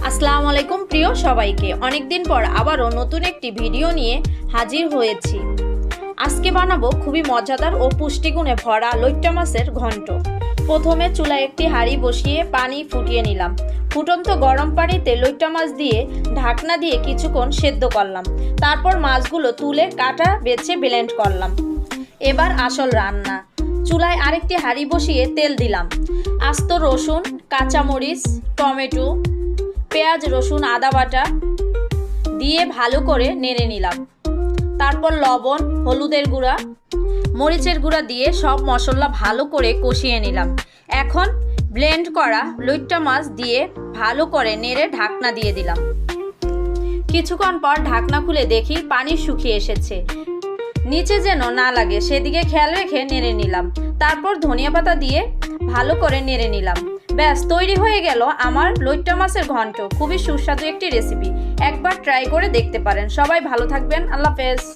আসসালামু আলাইকুম প্রিয় সবাইকে, অনেকদিন পর আবারও নতুন একটি ভিডিও নিয়ে হাজির হয়েছি। আজকে বানাবো খুবই মজাদার ও পুষ্টিগুণে ভরা লইট্টা মাছের ঘন্ট। প্রথমে চুলায় একটি হাঁড়ি বসিয়ে পানি ফুটিয়ে নিলাম। ফুটন্ত গরম পানিতে লইট্টা মাছ দিয়ে ঢাকনা দিয়ে কিছুক্ষণ সেদ্ধ করলাম। তারপর মাছগুলো তুলে কাটা বেছে ব্লেন্ড করলাম। এবার আসল রান্না। চুলায় আরেকটি হাঁড়ি বসিয়ে তেল দিলাম। আস্ত রসুন, কাঁচামরিচ, টমেটো, পেঁয়াজ, রসুন, আদা বাটা দিয়ে ভালো করে নেড়ে নিলাম। তারপর লবণ, হলুদের গুঁড়া, মরিচের গুঁড়া দিয়ে সব মশলা ভালো করে কষিয়ে নিলাম। এখন ব্লেন্ড করা লইট্টা মাছ দিয়ে ভালো করে নেড়ে ঢাকনা দিয়ে দিলাম। কিছুক্ষণ পর ঢাকনা খুলে দেখি পানি শুকিয়ে এসেছে, নিচে যেন না লাগে সেদিকে খেয়াল রেখে নেড়ে নিলাম। তারপর ধনিয়া পাতা দিয়ে ভালো করে নেড়ে নিলাম। ব্যাস, তৈরি হয়ে গেল আমার লইট্টা মাছের ঘন্ট। খুবই সুস্বাদু একটি রেসিপি, একবার ট্রাই করে দেখতে পারেন। সবাই ভালো থাকবেন। আল্লাহ হাফেজ।